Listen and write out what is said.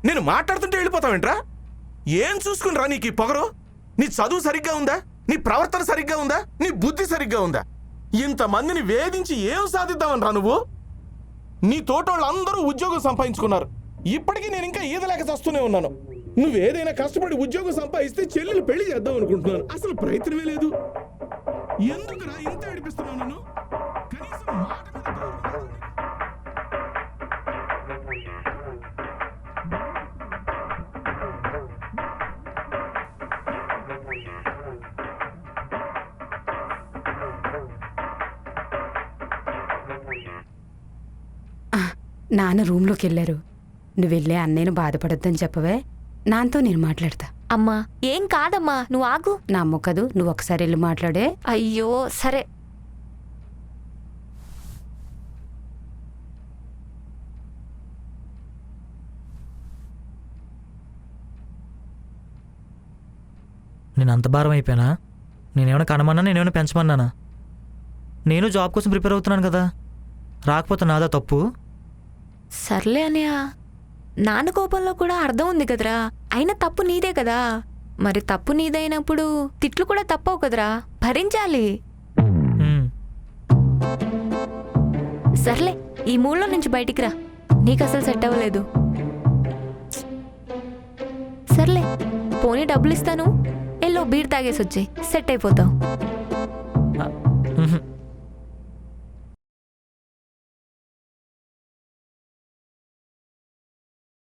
నేను మాట్లాడుతుంటే వెళ్ళిపోతావేంట్రా? ఏం చూసుకునిరా నీకు ఈ పొగరు? నీ చదువు సరిగ్గా ఉందా? నీ ప్రవర్తన సరిగ్గా ఉందా? నీ బుద్ధి సరిగ్గా ఉందా? ఇంతమందిని వేధించి ఏం సాధిద్దామనరా నువ్వు? నీ తోటోళ్ళు అందరూ ఉద్యోగం సంపాదించుకున్నారు. ఇప్పటికీ నేను ఇంకా ఈదలేక చస్తూనే ఉన్నాను. నువ్వేదైనా కష్టపడి ఉద్యోగం సంపాదిస్తే చెల్లెలు పెళ్లి చేద్దాం అనుకుంటున్నాను. అసలు ప్రయత్నమే లేదు. ఎందుకురా ఇంత ఏడిపిస్తున్నావు నన్ను? కనీసం మాట మీద గౌరవం లేదు. నాన్న రూమ్లోకి వెళ్ళారు. నువ్వు వెళ్ళే అన్నయ్యను బాధపడొద్దని చెప్పవే, నాతో నేను మాట్లాడతా. అమ్మా ఏం కాదమ్మా, నువ్వు ఆగు. నమ్మకదు, నువ్వు ఒకసారి వెళ్ళి మాట్లాడే. అయ్యో సరే. నేను అంత భారం అయిపోయానా? నేనేమైనా కనమన్నా, నేనేమైనా పెంచమన్నానా? నేను జాబ్ కోసం ప్రిపేర్ అవుతున్నాను కదా, రాకపోతే నాదా తప్పు? సర్లే అన్నయ్య, నాన్న కోపంలో కూడా అర్థం ఉంది కదరా. అయినా తప్పు నీదే కదా. మరి తప్పు నీదైనప్పుడు తిట్లు కూడా తప్పవు కదరా, భరించాలి. సర్లే, ఈ మూడ్లో నుంచి బయటికి రా. నీకు అసలు సెట్ అవ్వలేదు. సర్లే, పోనీ డబ్బులు ఇస్తాను, ఎల్లో బీర్ తాగేసి వచ్చి సెట్ అయిపోతావు.